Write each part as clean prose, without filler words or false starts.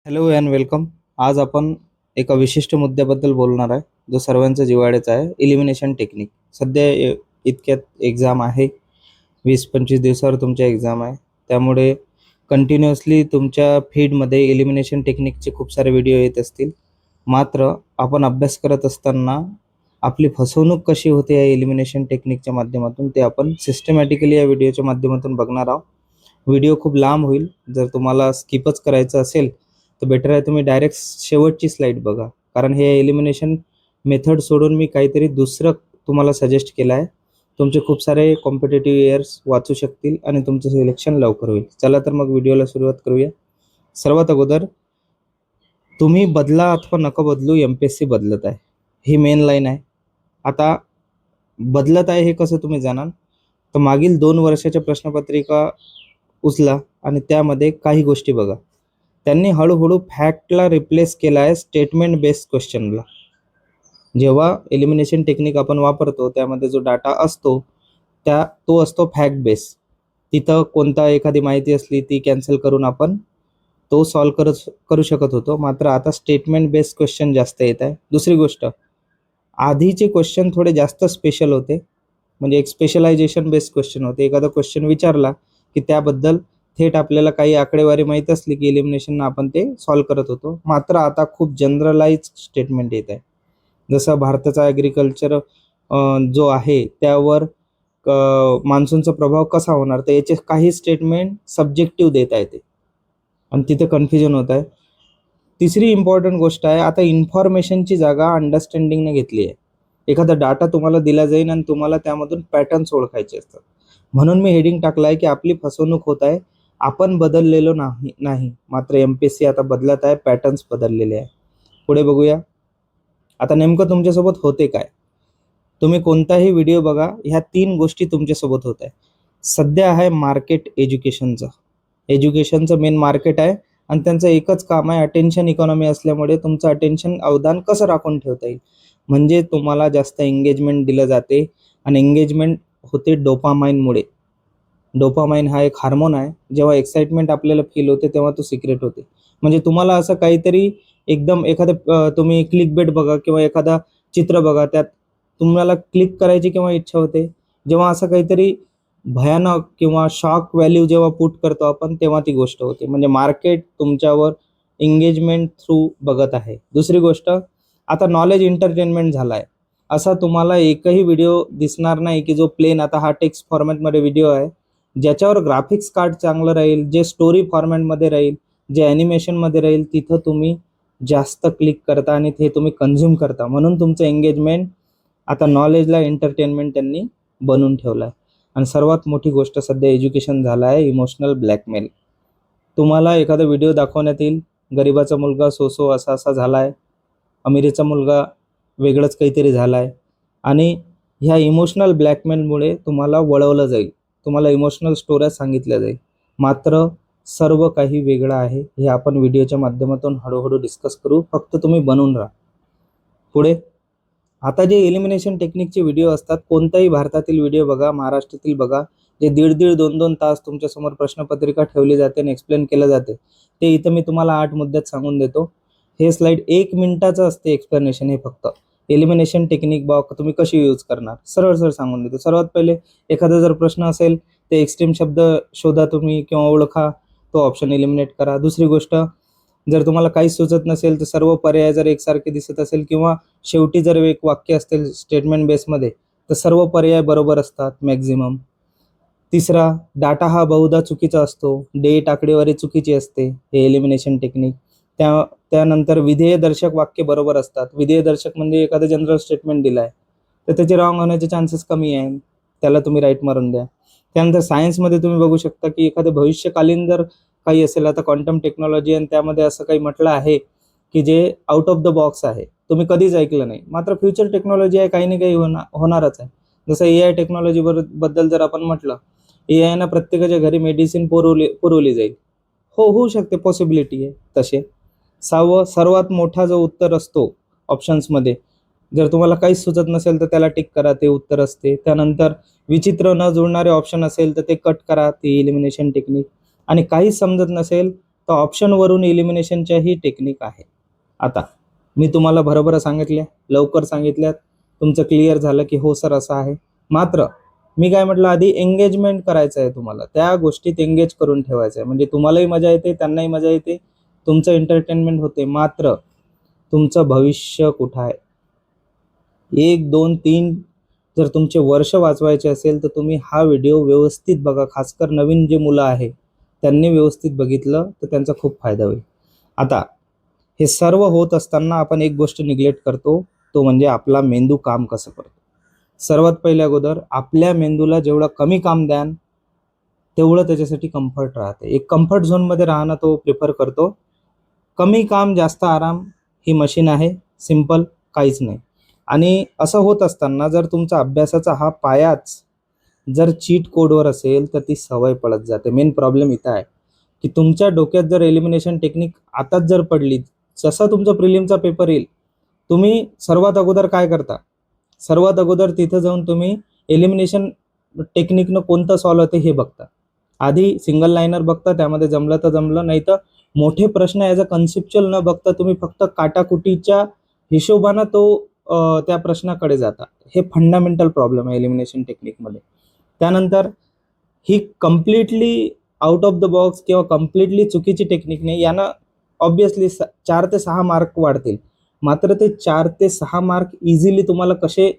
Hello and welcome. आज आपण एका विशिष्ट मुद्द्याबद्दल बोलणार आहे, जो सर्वांचा जिव्हाळ्याचा आहे. Elimination technique. सध्या इतक्यात एक्झाम आहे, 20-25 दिवसावर तुमच्या एक्झाम आहे. त्यामुळे कंटिन्युअसली तुमच्या फीडमध्ये एलिमिनेशन टेक्निकचे खूप सारे व्हिडिओ येत असतील. मात्र आपण अभ्यास करत असताना आपली फसवणूक कशी होते या एलिमिनेशन टेक्निकच्या माध्यमातून, ते आपण सिस्टमॅटिकली या व्हिडिओच्या माध्यमातून बघणार आहोत. व्हिडिओ खूप लांब होईल. जर तुम्हाला स्किपच करायचं असेल तर बेटर आहे तुम्ही डायरेक्ट शेवटची स्लाईड बघा, कारण हे एलिमिनेशन मेथड सोडून मी काहीतरी दुसरं तुम्हाला सजेस्ट केलं आहे. तुमचे खूप सारे कॉम्पिटेटिव्ह इयर्स वाचू शकतील आणि तुमचं सिलेक्शन लवकर होईल. चला तर मग व्हिडिओला सुरुवात करूया. सर्वात अगोदर, तुम्ही बदला अथवा नका बदलू, MPSC बदलत आहे, ही मेन लाईन आहे. आता बदलत आहे हे कसं तुम्ही जाणार, तर मागील 2 वर्षाच्या प्रश्नपत्रिका उचला आणि त्यामध्ये काही गोष्टी बघा. त्यांनी हळूहळू फॅक्टला रिप्लेस केला आहे स्टेटमेंट बेस्ड क्वेश्चनला. जेव्हा एलिमिनेशन टेक्निक आपण वापरतो त्यामध्ये जो डाटा असतो तो असतो फॅक्ट बेस. तिथं कोणता एखादी माहिती असली ती कॅन्सल करून आपण तो सॉल्व्ह करू शकत होतो. मात्र आता स्टेटमेंट बेस्ड क्वेश्चन जास्त येत आहे. दुसरी गोष्ट, आधीचे क्वेश्चन थोडे जास्त स्पेशल होते, म्हणजे एक स्पेशलायझेशन बेस्ड क्वेश्चन होते. एखादा क्वेश्चन विचारला की त्याबद्दल थेट आपल्याला काही आकडेवारी माहीत असली की एलिमिनेशन आपण ते सॉल्व्ह करत होतो. मात्र आता खूप जनरलाइज स्टेटमेंट येत आहे. जसं भारताचा ॲग्रिकल्चर जो आहे त्यावर मान्सूनचा प्रभाव कसा होणार, तर याचे काही स्टेटमेंट सब्जेक्टिव्ह देता येते आणि तिथे कन्फ्युजन होत आहे. तिसरी इम्पॉर्टंट गोष्ट आहे, आता इन्फॉर्मेशनची जागा अंडरस्टँडिंगने घेतली आहे. एखादा डाटा तुम्हाला दिला जाईल आणि तुम्हाला त्यामधून पॅटर्न्स ओळखायचे असतात. म्हणून मी हेडिंग टाकलं आहे की आपली फसवणूक होत आहे, आपण बदललेलो नाही, मात्र MPSC आता बदलत आहे, पॅटर्न्स बदललेले आहे. पुढे बघूया. आता नेमकं तुमच्यासोबत होते काय. तुम्ही कोणताही व्हिडिओ बघा, ह्या 3 गोष्टी तुमच्यासोबत होत आहे. सध्या आहे मार्केट एज्युकेशनचं मेन मार्केट आहे आणि त्यांचं एकच काम आहे अटेन्शन इकॉनॉमी असल्यामुळे तुमचं अटेन्शन अवधान कसं राखून ठेवता येईल, म्हणजे तुम्हाला जास्त एंगेजमेंट दिलं जाते आणि एंगेजमेंट होते डोपामाइनमुळे. डोपामाइन हा एक हार्मोन आहे. जेव्हा एक्साइटमेंट आपल्याला फील होते तेव्हा तो सिक्रेट होते. म्हणजे तुम्हाला असं काहीतरी एकदम एखादं तुम्ही क्लिक बेट बघा किंवा एखादा चित्र बघा, त्यात तुम्हाला क्लिक करायची केव्हा इच्छा होते, जेव्हा असं काहीतरी भयानक किंवा शॉक व्हॅल्यू जेव्हा पुट करतो आपण, तेव्हा ती गोष्ट होते. म्हणजे मार्केट तुमच्यावर एंगेजमेंट थ्रू बघत आहे. दुसरी गोष्ट, आता नॉलेज एंटरटेनमेंट झाला आहे. असा तुम्हाला एकही व्हिडिओ दिसणार नाही की जो प्लेन, आता हा टेक्स्ट फॉर्मॅटमध्ये व्हिडिओ आहे, ज्याच्यावर ग्राफिक्स कार्ड चांगलं राहील, जे स्टोरी फॉर्मॅटमध्ये राहील, जे ॲनिमेशनमध्ये राहील, तिथं तुम्ही जास्त क्लिक करता आणि ते तुम्ही कन्झ्युम करता. म्हणून तुमचं एंगेजमेंट आता नॉलेजला एंटरटेनमेंट त्यांनी बनवून ठेवलं आहे. आणि सर्वात मोठी गोष्ट सध्या एज्युकेशन झालं आहे इमोशनल ब्लॅकमेल. तुम्हाला एखादा व्हिडिओ दाखवण्यात येईल, गरिबाचा मुलगा सो असा असा झाला आहे, अमिरीचा मुलगा वेगळंच काहीतरी झाला आहे, आणि ह्या इमोशनल ब्लॅकमेलमुळे तुम्हाला वळवलं जाईल, तुम्हाला इमोशनल स्टोऱ्या सांगितल्या जाईल. मात्र सर्व काही वेगळं आहे. हे आपण व्हिडिओच्या माध्यमातून हळूहळू डिस्कस करू. फक्त तुम्ही बनवून राहा. पुढे, आता जे एलिमिनेशन टेक्निकचे व्हिडिओ असतात, कोणताही भारतातील व्हिडिओ बघा, महाराष्ट्रातील बघा, जे 1.5 2 तास तुमच्यासमोर प्रश्नपत्रिका ठेवली जाते आणि एक्सप्लेन केलं जाते, ते इथं मी तुम्हाला 8 मुद्द्यात सांगून देतो. हे स्लाईड 1 मिनिटाचं असते एक्सप्लेनेशन. हे फक्त एलिमिनेशन टेक्निक तुम्ही कशी यूज करणार सरळ सरळ सांगून देतो. सर्वात पहिले, एखादा जर प्रश्न असेल ते एक्स्ट्रीम शब्द शोधा तुम्ही किंवा ओळखा, तो ऑप्शन एलिमिनेट करा. दुसरी गोष्ट, जर तुम्हाला काहीच सुचत नसेल तर सर्व पर्याय जर एकसारखे दिसत असेल किंवा शेवटी जर एक वाक्य असतील स्टेटमेंट बेसमध्ये, तर सर्व पर्याय बरोबर असतात मॅक्झिमम. तिसरा, डाटा हा बहुधा चुकीचा असतो, डेट आकडेवारी चुकीची असते, हे एलिमिनेशन टेक्निक. त्यानंतर विधेयदर्शक वाक्य बरोबर असतात. विधेयदर्शक म्हणजे एखादं जनरल स्टेटमेंट दिलं आहे तर त्याचे रॉंग होण्याचे चान्सेस कमी आहे, त्याला तुम्ही राईट मारून द्या. त्यानंतर सायन्समध्ये तुम्ही बघू शकता की एखादं भविष्यकालीन जर काही असेल, आता क्वांटम टेक्नॉलॉजी, आणि त्यामध्ये असं काही म्हटलं आहे की जे आउट ऑफ द बॉक्स आहे, तुम्ही कधीच ऐकलं नाही, मात्र फ्युचर टेक्नॉलॉजी आहे, काही ना काही होणारच आहे. जसं AI टेक्नॉलॉजी बद्दल जर आपण म्हटलं, AI ना प्रत्येकाच्या घरी मेडिसिन पुरवली जाईल. हो, होऊ शकते, पॉसिबिलिटी आहे तसे. 6वं, सर्वात मोठा जो उत्तर असतो ऑप्शन्समध्ये, जर तुम्हाला काहीच सुचत नसेल तर त्याला टिक करा, ते उत्तर असते. त्यानंतर विचित्र न जुळणारे ऑप्शन असेल तर ते कट करा, ते एलिमिनेशन टेक्निक. आणि काहीच समजत नसेल तर ऑप्शनवरून एलिमिनेशनच्याही टेक्निक आहे. आता मी तुम्हाला बरोबर सांगितल्या, लवकर सांगितल्यात, तुमचं क्लिअर झालं की हो सर असं आहे. मात्र मी काय म्हटलं, आधी एंगेजमेंट करायचं आहे तुम्हाला, त्या गोष्टीत एंगेज करून ठेवायचं आहे, म्हणजे तुम्हालाही मजा येते, त्यांनाही मजा येते, तुमचं एंटरटेनमेंट होते. मात्र तुमचं भविष्य कुठं आहे? 1, 2, 3 जर तुमचे वर्ष वाचवायचे असेल तर तुम्ही हा व्हिडिओ व्यवस्थित बघा. खासकर नवीन जे मुलं आहे त्यांनी व्यवस्थित बघितलं तर त्यांचा खूप फायदा होईल. आता हे सर्व होत असताना आपण एक गोष्ट निग्लेक्ट करतो, तो म्हणजे आपला मेंदू काम कसं करतो. सर्वात पहिल्या अगोदर आपल्या मेंदूला जेवढं कमी काम द्याल तेवढं त्याच्यासाठी कम्फर्ट राहते. एक कम्फर्ट झोनमध्ये राहणं तो प्रिफर करतो. कमी काम जास्त आराम ही मशीन आहे, सिंपल, काहीच नाही. आणि असं होत असताना जर तुमचा अभ्यासाचा हा पायाच जर चीट कोडवर असेल तर ती सवय पडत जाते. मेन प्रॉब्लेम इथं आहे की तुमच्या डोक्यात जर एलिमिनेशन टेक्निक आताच जर पडली, जसा तुमचा प्रिलिमचा पेपर येईल, तुम्ही सर्वात अगोदर काय करता? सर्वात अगोदर तिथं जाऊन तुम्ही एलिमिनेशन टेक्निकनं कोणतं सॉल्व्ह होते हे बघता. आधी सिंगल लाईनर बघता, त्यामध्ये जमलं तर जमलं, नाही तर मोठे प्रश्न ॲज अ कन्सेप्च्युअल न बघता तुम्ही फक्त काटाकुटीच्या हिशोबानं त्या प्रश्नाकडे जाता. हे फंडामेंटल प्रॉब्लेम आहे एलिमिनेशन टेक्निकमध्ये. त्यानंतर ही completely out of the box किंवा कम्प्लिटली चुकीची टेक्निक नाही. यानं ऑब्विसली 4 ते 6 मार्क वाढतील. मात्र ते 4 ते 6 मार्क इझिली तुम्हाला कसे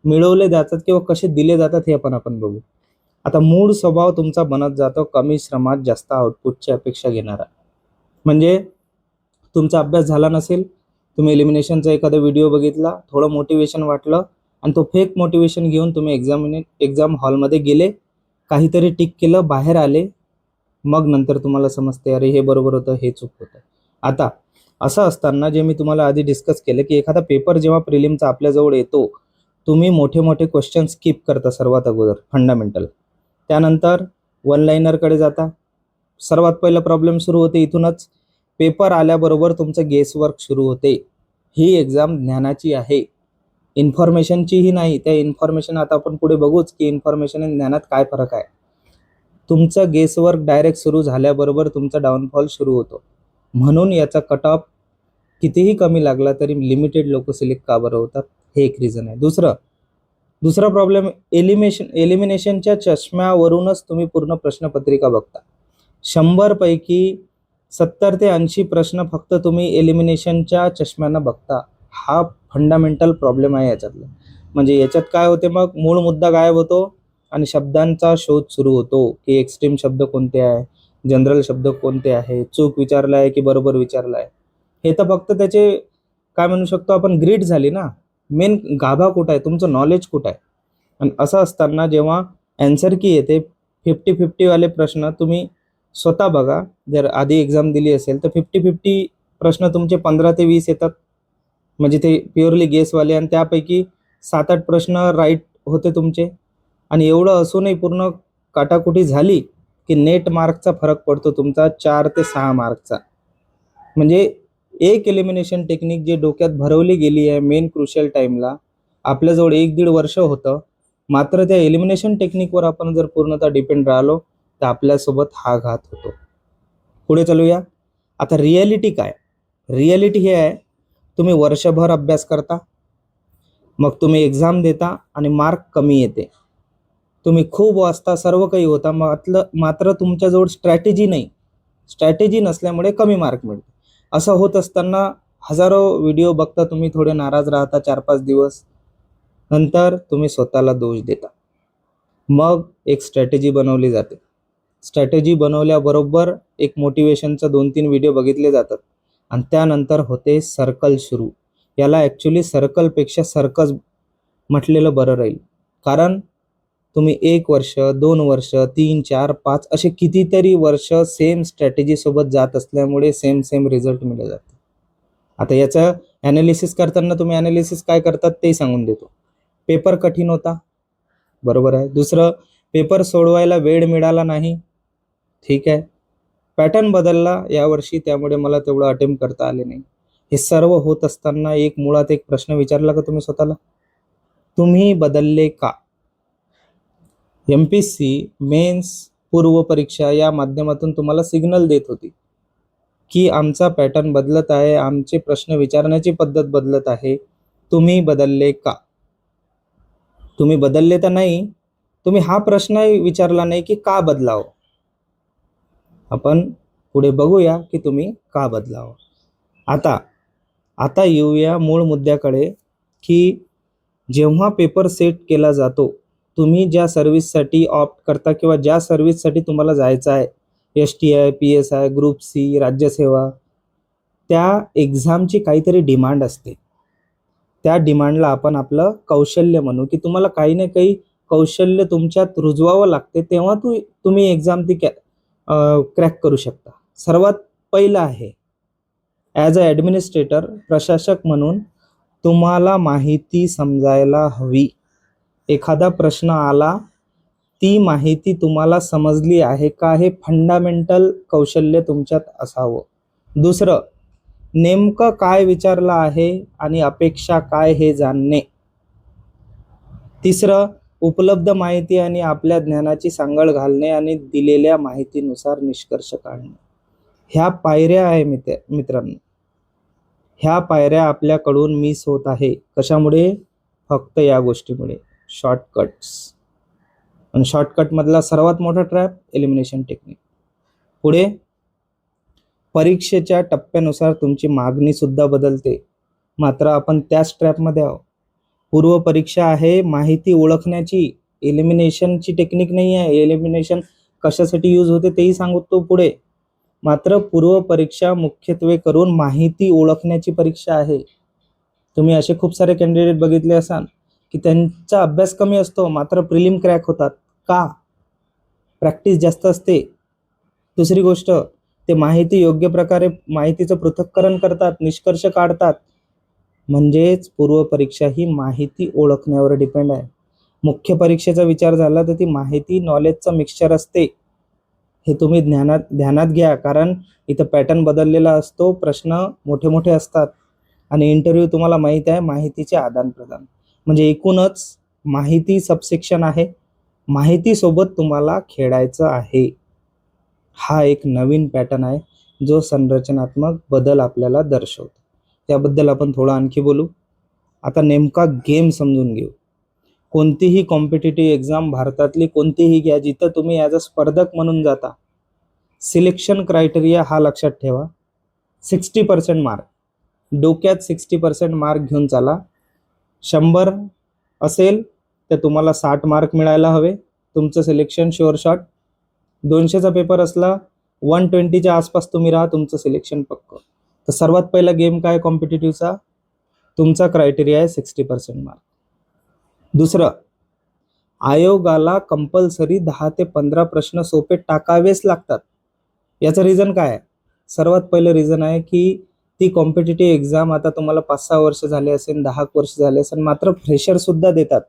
मिळवले जातात किंवा कसे दिले जातात हे आपण बघू. आता मूळ स्वभाव तुमचा बनत जातो कमी श्रमात जास्त आउटपुटची अपेक्षा घेणारा. म्हणजे तुमचा अभ्यास झाला नसेल, तुम्ही एलिमिनेशनचा एखादा व्हिडिओ बघितला, थोडं मोटिवेशन वाटलं आणि तो फेक मोटिवेशन घेऊन तुम्ही एक्झाम हॉलमध्ये गेले, काहीतरी टिक केलं, बाहेर आले, मग नंतर तुम्हाला समजते अरे हे बरोबर होतं, हे चूक होतं. आता असं असताना जे मी तुम्हाला आधी डिस्कस केलं की एखादा पेपर जेव्हा प्रिलिमचा आपल्याजवळ येतो, तुम्ही मोठे मोठे क्वेश्चन स्किप करता सर्वात अगोदर, फंडामेंटल. त्यानंतर वन लाईनरकडे जाता. सर्वात पहिला प्रॉब्लेम सुरू होते इथूनच. पेपर आल्याबरोबर तुमचं गेसवर्क सुरू होते. ही एक्झाम ज्ञानाची आहे, इन्फॉर्मेशनचीही नाही. त्या इन्फॉर्मेशन आता आपण पुढे बघूच की इन्फॉर्मेशन आणि ज्ञानात काय फरक आहे. तुमचं गेसवर्क डायरेक्ट सुरू झाल्याबरोबर तुमचा डाऊनफॉल सुरू होतो. म्हणून याचा कट ऑफ कितीही कमी लागला तरी लिमिटेड लोक सिलेक्ट का बरं होतात, हे एक रिझन आहे. दुसरा प्रॉब्लेम, एलिमिनेशनच्या चष्म्यावरूनच तुम्ही पूर्ण प्रश्नपत्रिका बघता. 100 पैकी 70 ते 80 प्रश्न फक्त तुम्ही एलिमिनेशनच्या चष्म्यानं बघता. हा फंडामेंटल प्रॉब्लेम आहे याच्यातला. म्हणजे याच्यात काय होते, मग मूळ मुद्दा गायब होतो आणि शब्दांचा शोध सुरू होतो की एक्स्ट्रीम शब्द कोणते आहे, जनरल शब्द कोणते आहे, चूक विचारला आहे की बरोबर विचारला आहे. हे तर फक्त त्याचे काय म्हणू शकतो आपण, ग्रीड झाली ना. मेन गाभा कुठं आहे, तुमचं नॉलेज कुठं आहे. आणि असं असताना जेव्हा ॲन्सर की येते 50-50 वाले प्रश्न तुम्ही स्वतः बघा. जर आधी एक्झाम दिली असेल तर 50-50 प्रश्न तुमचे 15 ते 20 येतात, म्हणजे ते प्युअरली गेसवाले, आणि त्यापैकी 7-8 प्रश्न राईट होते तुमचे. आणि एवढं असूनही पूर्ण काटाकुटी झाली की नेट मार्कचा फरक पडतो तुमचा 4 ते 6 मार्कचा. म्हणजे एक एलिमिनेशन टेक्निक जे डोक्यात भरवली गेली आहे मेन क्रुशियल टाईमला, आपल्याजवळ 1-1.5 वर्ष होतं. मात्र त्या एलिमिनेशन टेक्निकवर आपण जर पूर्णतः डिपेंड राहिलो तर आपल्यासोबत हा घात होतो. पुढे चालूया. आता रिॲलिटी काय? रिॲलिटी हे आहे, तुम्ही वर्षभर अभ्यास करता, मग तुम्ही एक्झाम देता आणि मार्क कमी येते. तुम्ही खूप वाचता, सर्व काही होता, मात्र तुमच्याजवळ स्ट्रॅटेजी नाही. स्ट्रॅटेजी नसल्यामुळे कमी मार्क मिळते. असं होत असताना हजारो व्हिडिओ बघता तुम्ही, थोडे नाराज राहता 4-5 दिवस, नंतर तुम्ही स्वतःला दोष देता. मग एक स्ट्रॅटेजी बनवली जाते. स्ट्रॅटेजी बनवल्याबरोबर एक मोटिवेशनचा 2-3 व्हिडिओ बघितले जातात आणि त्यानंतर होते सर्कल सुरू. याला ॲक्च्युली सर्कलपेक्षा सर्कस म्हटलेलं बरं राहील. कारण तुम्ही 1 वर्ष, 2 वर्ष, 3, 4, 5 असे कितीतरी वर्ष सेम स्ट्रॅटेजीसोबत जात असल्यामुळे सेम रिझल्ट मिळत जाते. आता याचं ॲनालिसिस करताना तुम्ही ॲनालिसिस काय करतात ते सांगून देतो. पेपर कठीण होता, बरोबर आहे. दुसरं, पेपर सोडवायला वेळ मिळाला नाही, ठीक आहे. पॅटर्न बदलला यावर्षी, त्यामुळे मला तेवढं अटेम्प्ट करता आले नाही. हे सर्व होत असताना मुळात एक प्रश्न विचारला का तुम्ही स्वतःला? तुम्ही बदलले का? MPSC मेन्स पूर्व परीक्षा या माध्यमातून तुम्हाला सिग्नल देत होती की आमचा पॅटर्न बदलत आहे, आमचे प्रश्न विचारण्याची पद्धत बदलत आहे, तुम्ही बदलले का? तुम्ही बदलले तर नाही, तुम्ही हा प्रश्नही विचारला नाही की का बदलावं. आपण पुढे बघूया की तुम्ही का बदलावं. आता आता येऊया मूळ मुद्द्याकडे, की जेव्हा पेपर सेट केला जातो, तुम्ही ज्या सर्व्हिससाठी ऑप्ट करता किंवा ज्या सर्व्हिससाठी तुम्हाला जायचं आहे, एस-टी-आय, पी-एस-आय, ग्रुप सी, राज्यसेवा, त्या एक्झामची काहीतरी डिमांड असते. त्या डिमांडला आपण आपलं कौशल्य म्हणू, की तुम्हाला काही ना काही कौशल्य तुमच्यात रुजवावं लागते, तेव्हा तुम्ही एक्झाम ती क्रॅक करू शकता. सर्वात पहिलं आहे, ॲज अ ॲडमिनिस्ट्रेटर, प्रशासक म्हणून तुम्हाला माहिती समजायला हवी. एखादा प्रश्न आला, ती माहिती तुम्हाला समजली आहे का, हे फंडामेंटल कौशल्य तुमच्यात असावं. दुसरं, नेमकं काय विचारलं आहे आणि अपेक्षा काय हे जाणणे. तिसरं, उपलब्ध माहिती आणि आपल्या ज्ञानाची सांगड घालणे आणि दिलेल्या माहितीनुसार निष्कर्ष काढणे. ह्या पायऱ्या आहे मित्रांनो. ह्या पायऱ्या आपल्याकडून मिस होत आहे. कशामुळे? फक्त या गोष्टीमुळे, शॉर्टकट्स. आणि शॉर्टकटमधला सर्वात मोठा ट्रॅप एलिमिनेशन टेक्निक. पुढे, परीक्षेच्या टप्प्यानुसार तुमची मागणी सुद्धा बदलते, मात्र आपण त्याच ट्रॅपमध्ये आहोत. पूर्व परीक्षा आहे माहिती ओळखण्याची, एलिमिनेशनची टेक्निक नाही आहे. एलिमिनेशन कशासाठी यूज होते तेही सांगतो पुढे. मात्र पूर्व परीक्षा मुख्यत्वे करून माहिती ओळखण्याची परीक्षा आहे. तुम्ही असे खूप सारे कॅन्डिडेट बघितले असाल की त्यांचा अभ्यास कमी असतो, मात्र प्रिलिम क्रॅक होतात. का? प्रॅक्टिस जास्त असते. दुसरी गोष्ट, ते माहिती योग्य प्रकारे माहितीचं पृथक्करण करतात, निष्कर्ष काढतात. म्हणजेच पूर्व परीक्षा ही माहिती ओळखण्यावर डिपेंड आहे. मुख्य परीक्षेचा विचार झाला तर ती माहिती नॉलेजचं मिक्सचर असते. हे तुम्ही ध्यानात घ्या, कारण इथं पॅटर्न बदललेला असतो, प्रश्न मोठे मोठे असतात आणि इंटरव्ह्यू तुम्हाला माहीत आहे माहितीचे आदान-प्रदान. म्हणजे एकूणच माहिती सबसेक्शन आहे. माहितीसोबत तुम्हाला खेळायचं आहे. हा एक नवीन पॅटर्न आहे जो संरचनात्मक बदल आपल्याला दर्शवतो. त्याबद्दल आपण थोडं आणखी बोलू. आता नेमका गेम समजून घेऊ. कोणतीही कॉम्पिटिटिव्ह एक्झाम, भारतातली कोणतीही घ्या, जिथं तुम्ही ॲज अ स्पर्धक म्हणून जाता, सिलेक्शन क्रायटेरिया हा लक्षात ठेवा. 60% मार्क, डोक्यात 60% मार्क घेऊन चाला. 100 असेल तर तुम्हाला 60 मार्क मिळायला हवे, तुमचं सिलेक्शन शुअर शॉट. 200चा पेपर असला 120च्या आसपास तुम्ही राहा, तुमचं सिलेक्शन पक्क. तर सर्वात पहिला गेम काय कॉम्पिटिटिव्हचा? तुमचा क्रायटेरिया आहे 60% मार्क. दुसरं, आयोगाला कंपल्सरी 10 ते 15 प्रश्न सोपे टाकावेच लागतात. याचं रिझन काय आहे? सर्वात पहिलं रिझन आहे की ती कॉम्पिटिटिव्ह एक्झाम आता तुम्हाला 5-6 वर्ष झाले असेल, 10 वर्ष झाले असेल, मात्र फ्रेशर सुद्धा देतात.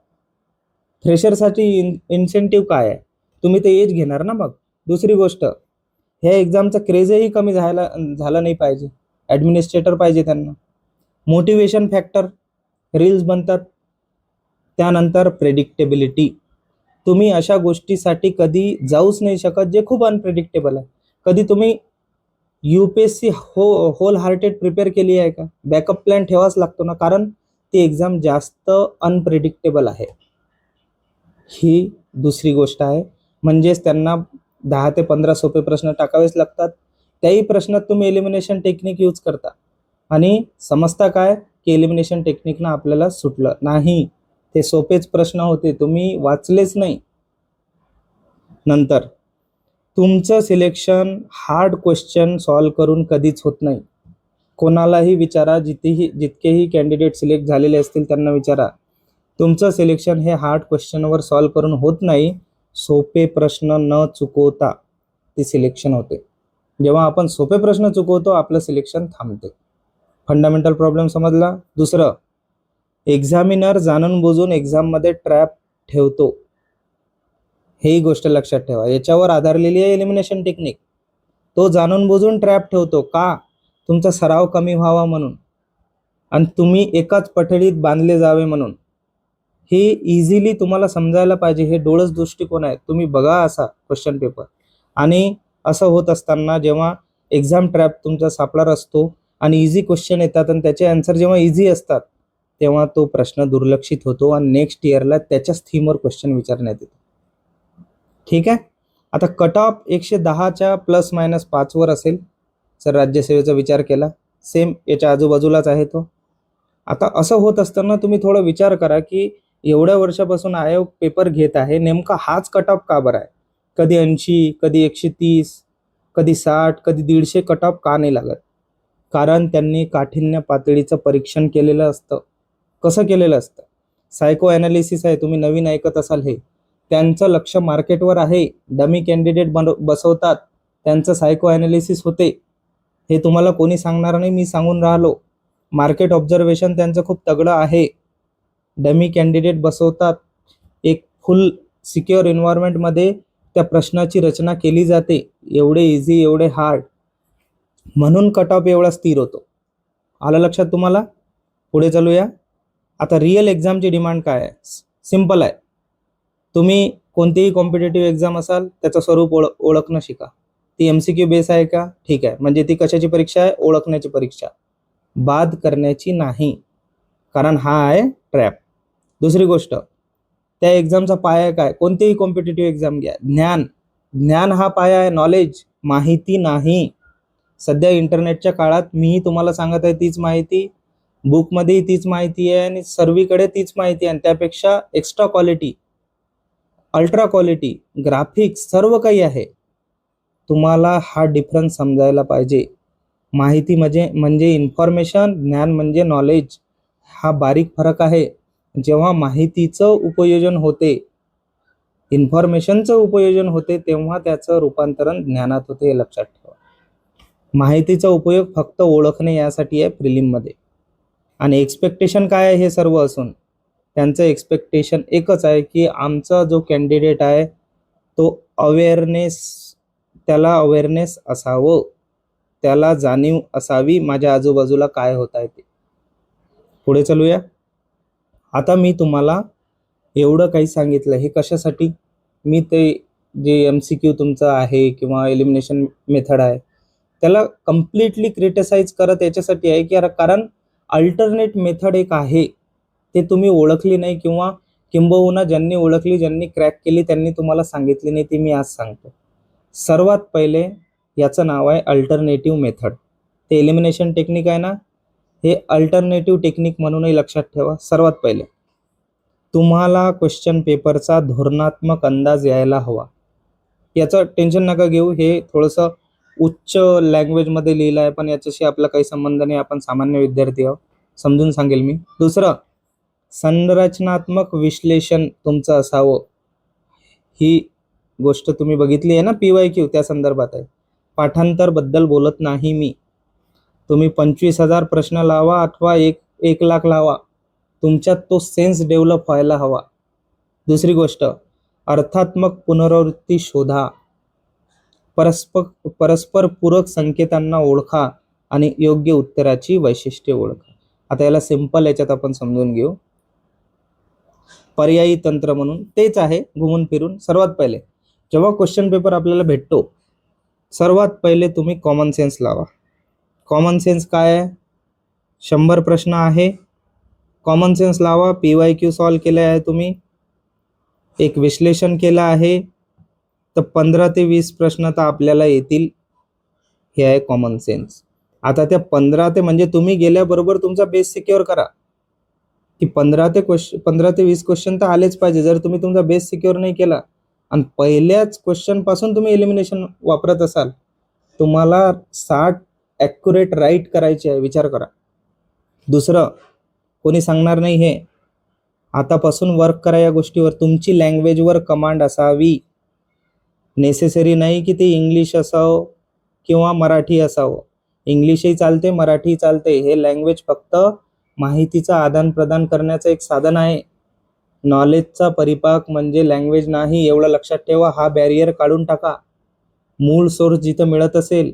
फ्रेशरसाठी इन्सेंटिव्ह काय आहे? तुम्ही ते एज घेणार ना मग. दुसरी गोष्ट, ह्या एक्झामचा क्रेजही कमी झाला नाही पाहिजे. ॲडमिनिस्ट्रेटर पाहिजे त्यांना. मोटिवेशन फॅक्टर, रील्स बनतात. त्यानंतर प्रेडिक्टेबिलिटी. तुम्ही अशा गोष्टीसाठी कधी जाऊच नाही शकत जे खूप अनप्रेडिक्टेबल आहे. कधी तुम्ही UPSC होल हार्टेड प्रिपेअर केली आहे का? बॅकअप प्लॅन ठेवाच लागतो ना, कारण ती एक्झाम जास्त अनप्रेडिक्टेबल आहे. ही दुसरी गोष्ट आहे. म्हणजेच त्यांना 10 ते 15 सोपे प्रश्न टाकावेच लागतात. त्याही प्रश्नात तुम्ही एलिमिनेशन टेक्निक यूज करता आणि समजता काय की एलिमिनेशन टेक्निकनं आपल्याला सुटलं नाही. ते सोपेच प्रश्न होते, तुम्ही वाचलेच नाही. नंतर, तुमचं सिलेक्शन हार्ड क्वेश्चन सॉल्व्ह करून कधीच होत नाही. कोणालाही विचारा, जितकेही कॅन्डिडेट सिलेक्ट झालेले असतील त्यांना विचारा, तुमचं सिलेक्शन हे हार्ड क्वेश्चनवर सॉल्व्ह करून होत नाही. सोपे प्रश्न न चुकवता ते सिलेक्शन होते. जेव्हा आपण सोपे प्रश्न चुकवतो, आपलं सिलेक्शन थांबते. फंडामेंटल प्रॉब्लेम समजला. दुसरं, एक्झामिनर जाणून बुजून एक्झाममध्ये ट्रॅप ठेवतो, ही गोष्ट लक्षात ठेवा. याच्यावर आधारलेली आहे एलिमिनेशन टेक्निक. तो जाणून बुजून ट्रॅप ठेवतो का? तुमचा सराव कमी व्हावा म्हणून आणि तुम्ही एकाच पठडीत बांधले जावे म्हणून. हे इझिली तुम्हाला समजायला पाहिजे. हे डोळस दृष्टिकोन आहे. तुम्ही बघा असा क्वेश्चन पेपर. आणि असं होत असताना जेव्हा एक्झाम ट्रॅप तुमचा सापळा असतो आणि इझी क्वेश्चन येतात आणि त्याचे आन्सर जेव्हा इझी असतात तेव्हा तो प्रश्न दुर्लक्षित होतो आणि नेक्स्ट इयरला त्याच्याच थीमवर क्वेश्चन विचारण्यात येतो. ठीक आहे. आता कट ऑफ 110च्या ±5 वर असेल जर राज्यसेवेचा विचार केला. सेम याच्या आजूबाजूलाच आहे तो. आता असं होत असताना तुम्ही थोडा विचार करा की एवढ्या वर्षापासून आयोग पेपर घेत आहे, नेमका हाच कट ऑफ का बरं आहे? कधी 80, कधी 130, कधी 60, कधी 150 कट ऑफ का नाही लागत? कारण त्यांनी काठिण्य पातळीचं परीक्षण केलेलं असतं. कसं केलेलं असतं? सायको ॲनालिसिस आहे, तुम्ही नवीन ऐकत असाल हे. त्यांचं लक्ष मार्केटवर आहे, डमी कॅन्डिडेट बसवतात, त्यांचं सायको ॲनालिसिस होते. हे तुम्हाला कोणी सांगणार नाही, मी सांगून राहिलो. मार्केट ऑब्झर्वेशन त्यांचं खूप तगडं आहे. डमी कॅन्डिडेट बसवतात, एक फुल सिक्युअर एन्व्हायरमेंटमध्ये त्या प्रश्नाची रचना केली जाते. एवढे इझी, एवढे हार्ड, म्हणून कट ऑफ एवढा स्थिर होतो. आलं लक्षात तुम्हाला? पुढे चालूया. आता रिअल एक्झामची डिमांड काय आहे? सिम्पल आहे. तुम्ही कोणतीही कॉम्पिटेटिव्ह एक्झाम असाल त्याचं स्वरूप ओळखणं शिका. ती MCQ बेस आहे का? ठीक आहे. म्हणजे ती कशाची परीक्षा आहे? ओळखण्याची परीक्षा, बाद करण्याची नाही, कारण हा आहे ट्रॅप. दुसरी गोष्ट, त्या एक्झामचा पाया काय? कोणतीही कॉम्पिटेटिव्ह एक्झाम घ्या, ज्ञान हा पाया आहे, नॉलेज, माहिती नाही. सध्या इंटरनेटच्या काळात मीही तुम्हाला सांगत आहे तीच माहिती, बुकमध्येही तीच माहिती आहे आणि सर्वीकडे तीच माहिती आहे, आणि त्यापेक्षा extra quality, ultra quality, graphics सर्व काही आहे. तुम्हाला हा डिफरन्स समजायला पाहिजे. माहिती म्हणजे इन्फॉर्मेशन, ज्ञान म्हणजे नॉलेज. हा बारीक फरक आहे. जेव्हा माहितीचं उपयोजन होते, इन्फॉर्मेशनचं उपयोजन होते, तेव्हा त्याचं रूपांतरण ज्ञानात होते, हे लक्षात ठेवा. माहितीचा उपयोग फक्त ओळखणे यासाठी आहे प्रिलिममध्ये. आणि एक्सपेक्टेशन काय आहे? हे सर्व असून त्यांचं एक्सपेक्टेशन एकच आहे की आमचा जो कॅन्डिडेट आहे तो त्याला अवेअरनेस असावं, त्याला जाणीव असावी माझ्या आजूबाजूला काय होत आहे ते. पुढे चालूया. आता मी तुम्हाला एवढं काही सांगितलं, हे कशासाठी? मी ते जे MCQ तुमचं आहे किंवा एलिमिनेशन मेथड आहे त्याला कम्प्लिटली क्रिटिसाइज करत याच्यासाठी आहे की कारण अल्टरनेट मेथड एक आहे, ते तुम्ही ओळखली नाही, किंवा किंबहुना ज्यांनी ओळखली, ज्यांनी क्रॅक केली त्यांनी तुम्हाला सांगितली नाही, ती मी आज सांगतो. सर्वात पहिले याचं नाव आहे अल्टरनेटिव्ह मेथड. ते एलिमिनेशन टेक्निक आहे ना, हे अल्टरनेटिव्ह टेक्निक म्हणूनही लक्षात ठेवा. सर्वात पहिले तुम्हाला क्वेश्चन पेपरचा धोरणात्मक अंदाज यायला हवा. याचं टेन्शन नका घेऊ, हे थोडंसं उच्च लँग्वेजमध्ये लिहिलं आहे, पण याच्याशी आपला काही संबंध नाही, आपण सामान्य विद्यार्थी आहोत, समजून सांगेल मी. दुसरं, संरचनात्मक विश्लेषण तुमचं असावं. ही गोष्ट तुम्ही बघितली आहे ना, PYQ त्या संदर्भात आहे. पाठांतर बद्दल बोलत नाही मी. तुम्ही 25,000 प्रश्न लावा अथवा 1 लाख लावा, तुमच्यात तो सेन्स डेव्हलप व्हायला हवा. दुसरी गोष्ट, अर्थात्मक पुनरावृत्ती शोधा, परस्पर पूरक संकेतांना ओळखा आणि योग्य उत्तराची वैशिष्ट्ये ओळखा. आता याला सिंपल याच्यात आपण समजून घेऊ. पर्यायी तंत्र म्हणून तेच आहे, घुमून फिरून. सर्वात पहिले जेव्हा क्वेश्चन पेपर आपल्याला भेटतो, सर्वात पहिले तुम्ही कॉमन सेन्स लावा. कॉमन सेन्स काय आहे? 100 प्रश्न आहे, कॉमन सेन्स लावा. PYQ सॉल्व केले आहे तुम्ही, एक विश्लेषण केलं आहे, तर 15 ते 20 प्रश्न तर आपल्याला येतील. हे आहे कॉमन सेन्स. आता त्या 15 ते म्हणजे तुम्ही गेल्याबरोबर तुमचा बेस सिक्युअर करा की 15 ते 20 क्वेश्चन तर आलेच पाहिजे. जर तुम्ही तुमचा बेस सिक्युअर नाही केला आणि पहिल्याच क्वेश्चन पासून तुम्ही एलिमिनेशन वापरत असाल, तुम्हाला 60 ॲक्युरेट राईट करायचे आहे, विचार करा. दुसरं, कोणी सांगणार नाही हे, आतापासून वर्क करा या गोष्टीवर. तुमची लँग्वेजवर कमांड असावी. नेसेसरी नाही की ते इंग्लिश असावं किंवा मराठी असावं. इंग्लिशही चालते, मराठी चालते. हे लँग्वेज फक्त माहितीचं आदान प्रदान करण्याचं एक साधन आहे. नॉलेजचा परिपाक म्हणजे लँग्वेज नाही, एवढं लक्षात ठेवा. हा बॅरियर काढून टाका. मूळ सोर्स जिथं मिळत असेल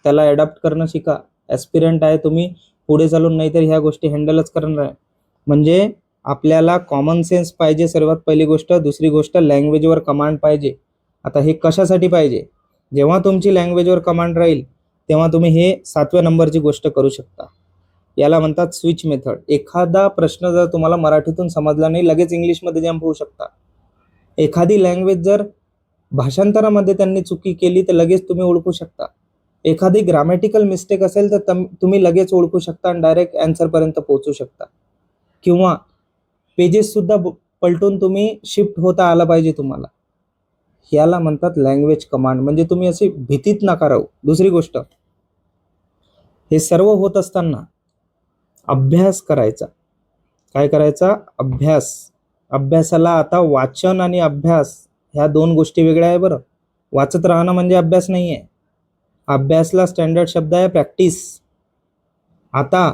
त्याला अडॉप्ट करणं शिका. ॲस्पिरंट आहे तुम्ही, पुढे चालून नाही तर ह्या गोष्टी हँडलच करणार आहे. म्हणजे आपल्याला कॉमन सेन्स पाहिजे सर्वात पहिली गोष्ट. दुसरी गोष्ट, लँग्वेजवर कमांड पाहिजे. आता हे कशासाठी पाहिजे? जेव्हा तुमची लँग्वेजवर कमांड राहील तेव्हा तुम्ही हे 7व्या नंबरची गोष्ट करू शकता. याला म्हणतात स्विच मेथड. एखादा प्रश्न जर तुम्हाला मराठीतून समजला नाही, लगेच इंग्लिशमध्ये जंप होऊ शकता. एखादी लँग्वेज जर भाषांतरामध्ये त्यांनी चुकी केली तर लगेच तुम्ही ओळखू शकता. एखादी ग्रामॅटिकल मिस्टेक असेल तर तुम्ही लगेच ओळखू शकता आणि डायरेक्ट आन्सरपर्यंत पोहोचू शकता. किंवा पेजेस सुद्धा पलटून तुम्ही शिफ्ट होता आला पाहिजे तुम्हाला. याला म्हणतात लँग्वेज कमांड. म्हणजे तुम्ही अशी भीतीत नका राहू. दुसरी गोष्ट, हे सर्व होत असताना अभ्यास करायचा. काय करायचा? अभ्यास. अभ्यासाला आता वाचन आणि अभ्यास ह्या 2 गोष्टी वेगळ्या आहे बरं. वाचत राहणं म्हणजे अभ्यास नाही आहे. अभ्यासला स्टँडर्ड शब्द आहे प्रॅक्टिस. आता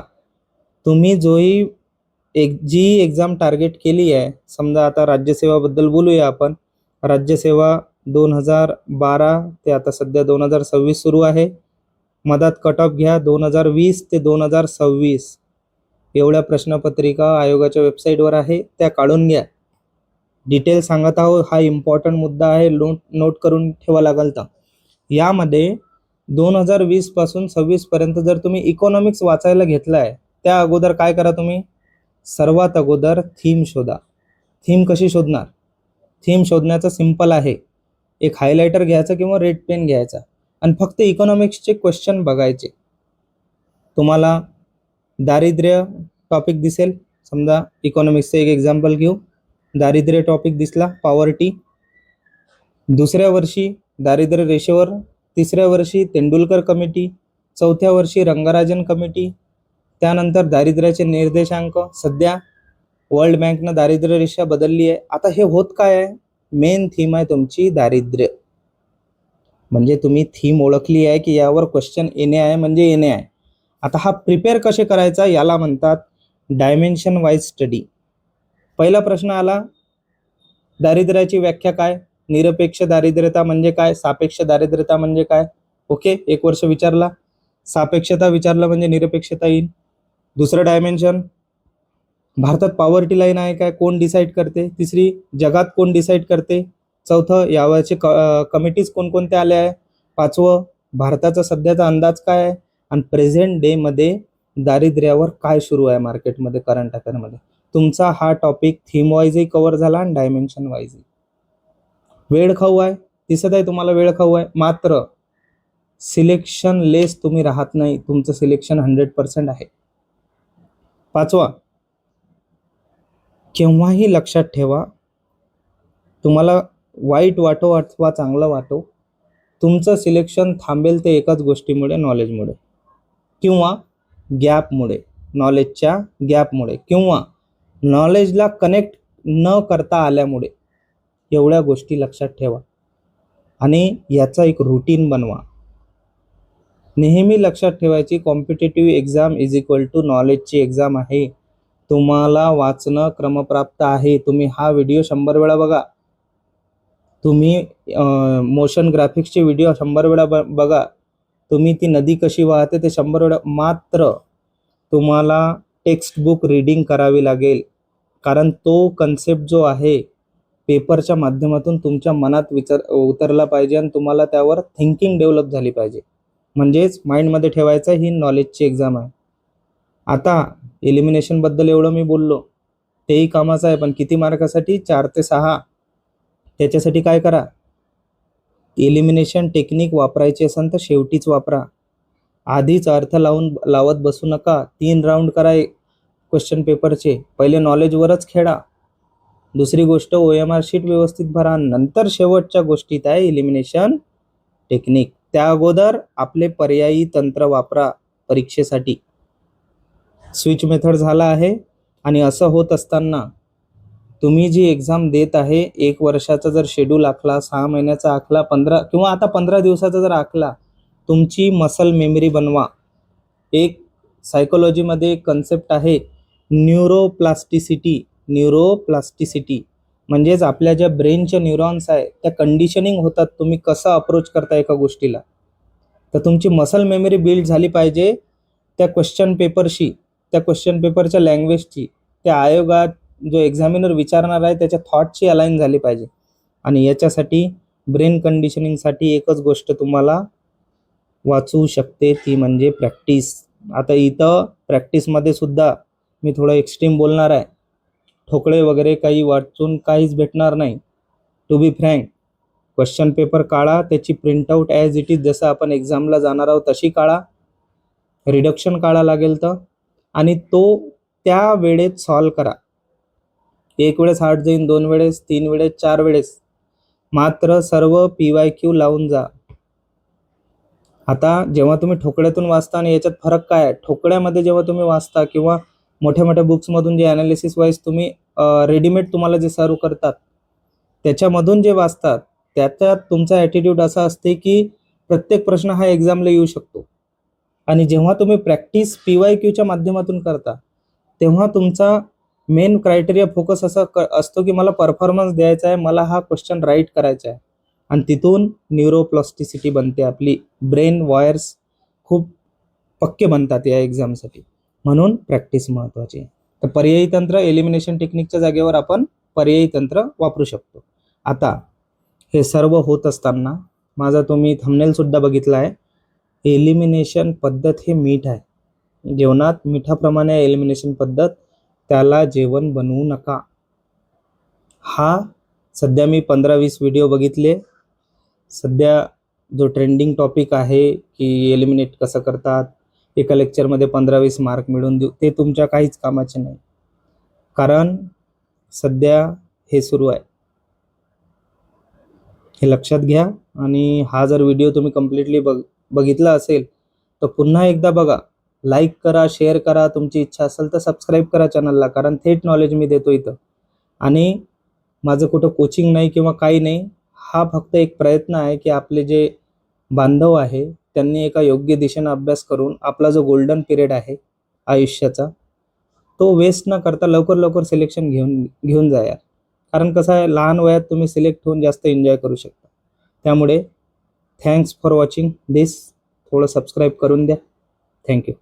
तुम्ही जी एक्झाम टार्गेट केली आहे, समजा आता राज्यसेवाबद्दल बोलूया आपण. राज्यसेवा 2012 ते आता सध्या 2026 सुरू आहे. मधात कट ऑफ घ्या 2020 ते 2026. एवढ्या प्रश्नपत्रिका आयोगाच्या वेबसाईटवर आहे, त्या काढून घ्या. डिटेल सांगत आहोत, हा इम्पॉर्टंट मुद्दा आहे, नोट करून ठेवा लागेल. तर यामध्ये 2020 पासून 26 पर्यंत जर तुम्ही इकॉनॉमिक्स वाचायला घेतलाय, त्या अगोदर काय करा तुम्ही? सर्वात अगोदर थीम शोधा. थीम कशी शोधणार? थीम शोधण्याचं सिंपल आहे. एक हायलायटर घ्यायचा किंवा रेड पेन घ्यायचा आणि फक्त इकॉनॉमिक्सचे क्वेश्चन बघायचे. तुम्हाला दारिद्र्य टॉपिक दिसेल. समजा इकॉनॉमिक्सचं एक एक्झाम्पल घेऊ. दारिद्र्य टॉपिक दिसला, पॉवर्टी. दुसऱ्या वर्षी दारिद्र्य रेषेवर, तिसऱ्या वर्षी तेंडुलकर कमिटी, चौथ्या वर्षी रंगराजन कमिटी. त्यानंतर दारिद्र्याचे निर्देशांक. सध्या वर्ल्ड बँकनं दारिद्र्य रेषा बदलली आहे. आता हे होत काय आहे? मेन थीम आहे तुमची दारिद्र्य. म्हणजे तुम्ही थीम ओळखली आहे की यावर क्वेश्चन येणे आहे म्हणजे येणे आहे. आता हा प्रिपेअर कसे करायचा याला म्हणतात डायमेन्शन वाईज स्टडी. पहिला प्रश्न आला, दारिद्र्याची व्याख्या काय? निरपेक्ष दारिद्र्यता म्हणजे काय? सापेक्ष दारिद्र्यता म्हणजे काय? ओके, एक वर्ष विचारला. सापेक्षता विचारलं म्हणजे निरपेक्षता येईल. दुसरं डायमेन्शन, भारतात पॉवर्टी लाईन आहे काय? कोण डिसाईड करते? तिसरी, जगात कोण डिसाईड करते? चौथं, यावरचे कमिटीज कोणकोणत्या आल्या आहे? पाचवं, भारताचा सध्याचा अंदाज काय आहे? आणि प्रेझेंट डे मध्ये दारिद्र्यावर काय सुरू आहे मार्केटमध्ये, करंट अफेअरमध्ये. तुमचा हा टॉपिक थीम वाईजही कव्हर झाला आणि डायमेन्शन वाईजही. वेळ खाऊ आहे, दिसत आहे तुम्हाला, वेळ खाऊ आहे. मात्र सिलेक्शन लेस तुम्ही राहत नाही, तुमचं सिलेक्शन 100% आहे. पाचवा, केव्हाही लक्षात ठेवा, तुम्हाला वाईट वाटो अथवा चांगलं वाटो, तुमचं सिलेक्शन थांबेल ते एकाच गोष्टीमुळे, नॉलेजमुळे किंवा गॅपमुळे, नॉलेजच्या गॅपमुळे किंवा नॉलेजला कनेक्ट न करता आल्यामुळे. एवढ्या गोष्टी लक्षात ठेवा आणि याचा एक रुटीन बनवा. नेहमी लक्षात ठेवायची, competitive exam is equal to नॉलेजची एक्झाम आहे. तुम्हाला वाचणं क्रमप्राप्त आहे. तुम्ही हा व्हिडिओ 100 वेळा बघा, तुम्ही मोशन ग्राफिक्सचे व्हिडिओ 100 वेळा बघा, तुम्ही ती नदी कशी वाहते ते 100 वेळा. मात्र तुम्हाला टेक्स्ट बुक रीडिंग करावी लागेल, कारण तो कन्सेप्ट जो आहे पेपरच्या माध्यमातून तुमच्या मनात उतरला पाहिजे आणि तुम्हाला त्यावर थिंकिंग डेव्हलप झाली पाहिजे. म्हणजेच माइंडमध्ये ठेवायचं ही नॉलेजची एक्झाम आहे. आता एलिमिनेशन बद्दल एवढं मी बोललो, तेही कामाचं आहे, पण किती मार्कासाठी? 4 ते 6. त्याच्यासाठी काय करा, एलिमिनेशन टेक्निक वापरायची असेल तर शेवटीच वापरा. आधीच अर्थ लावत बसू नका. 3 राऊंड करा क्वेश्चन पेपरचे. पहिले नॉलेजवरच खेळा. दुसरी गोष्ट, OMR शीट व्यवस्थित भरा. नंतर शेवटच्या गोष्टीत आहे एलिमिनेशन टेक्निक. त्या अगोदर आपले पर्यायी तंत्र वापरा परीक्षेसाठी. स्विच मेथड झाला आहे. आणि असं होत असताना तुम्ही जी एक्झाम देत आहे, 1 वर्षाचा जर शेड्यूल आखला, 6 महिन्याचा आखला, 15 किंवा आता 15 दिवसाचा जर आखला, तुमची मसल मेमरी बनवा. एक सायकोलॉजीमध्ये एक कन्सेप्ट आहे न्यूरोप्लास्टिसिटी. न्यूरोप्लास्टिसिटी म्हणजेच आपल्या ज्या ब्रेनच्या न्यूरॉन्स आहे त्या कंडिशनिंग होतात, तुम्ही कसं अप्रोच करता एका गोष्टीला. तर तुमची मसल मेमरी बिल्ड झाली पाहिजे त्या क्वेश्चन पेपरशी, त्या क्वेश्चन पेपरच्या लँग्वेजची, त्या आयोगात जो एक्झामिनर विचारणार आहे त्याच्या थॉटची अलाइन झाली पाहिजे. आणि याच्यासाठी ब्रेन कंडिशनिंगसाठी एकच गोष्ट तुम्हाला वाचू शकते ती म्हणजे प्रॅक्टिस. आता इथं प्रॅक्टिसमध्ये सुद्धा मी थोडं एक्स्ट्रीम बोलणार आहे. ठोकळे वगैरे काही वाचून काहीच भेटणार नाही. To be frank, question paper काढा, त्याची प्रिंटआउट ॲज इट इज जसं आपण एक्झामला जाणार आहोत तशी काढा, रिडक्शन काढा लागेल तर, आणि तो त्या वेळेत सॉल्व करा. एक वेळेस हार्ड जाईन, 2 वेळेस, 3 वेळेस, 4 वेळेस, मात्र सर्व PYQ लावून जा. आता जेव्हा तुम्ही ठोकळ्यातून वाचता आणि याच्यात फरक काय आहे, ठोकळ्यामध्ये जेव्हा तुम्ही वाचता किंवा मोठ्या मोठ्या बुक्समधून जे ॲनालिसिस वाईज तुम्ही रेडीमेड तुम्हाला जे सर्व करतात त्याच्यामधून जे वाचतात त्याच्यात तुमचा ॲटिट्यूड असा असते की प्रत्येक प्रश्न हा एक्झामला येऊ शकतो. आणि जेव्हा तुम्ही प्रॅक्टिस PYQच्या माध्यमातून करता तेव्हा तुमचा मेन क्रायटेरिया फोकस असा असतो की मला परफॉर्मन्स द्यायचा आहे, मला हा क्वेश्चन राईट करायचा आहे. आणि तिथून न्यूरोप्लास्टिसिटी बनते, आपली ब्रेन वायर्स खूप पक्के बनतात या एक्झामसाठी. म्हणून प्रॅक्टिस महत्त्वाची आहे. तर पर्यायी तंत्र एलिमिनेशन टेक्निकच्या जागेवर आपण पर्यायी तंत्र वापरू शकतो. आता हे सर्व होत असताना माझा तुम्ही थंबनेल सुद्धा बघितला आहे. एलिमिनेशन पद्धत हे मीठ आहे. जेवणात मिठाप्रमाणे एलिमिनेशन पद्धत, त्याला जेवण बनवू नका. हा सध्या मी 15-20 व्हिडिओ बघितले. सध्या जो ट्रेंडिंग टॉपिक आहे की एलिमिनेट कसं करतात, एका लेक्चरमध्ये 15-20 मार्क मिळवून देऊ, ते तुमच्या काहीच कामाचे नाही. कारण सध्या हे सुरू आहे, हे लक्षात घ्या. आणि हा जर व्हिडिओ तुम्ही कम्प्लिटली बघितला असेल तर पुन्हा एकदा बघा, लाईक करा, शेअर करा, तुमची इच्छा असेल तर सबस्क्राईब करा चॅनलला, कारण थेट नॉलेज मी देतो इथं. आणि माझं कुठं कोचिंग नाही किंवा काही नाही, हा फक्त एक प्रयत्न आहे की आपले जे बांधव आहे त्यांनी एका योग्य दिशेनं अभ्यास करून आपला जो गोल्डन पिरियड आहे आयुष्याचा तो वेस्ट न करता लवकर लवकर सिलेक्शन घेऊन जा यार. कारण कसं आहे, लहान वयात तुम्ही सिलेक्ट होऊन जास्त एन्जॉय करू शकता. त्यामुळे थँक्स फॉर वॉचिंग दिस. थोडं सबस्क्राईब करून द्या. थँक्यू.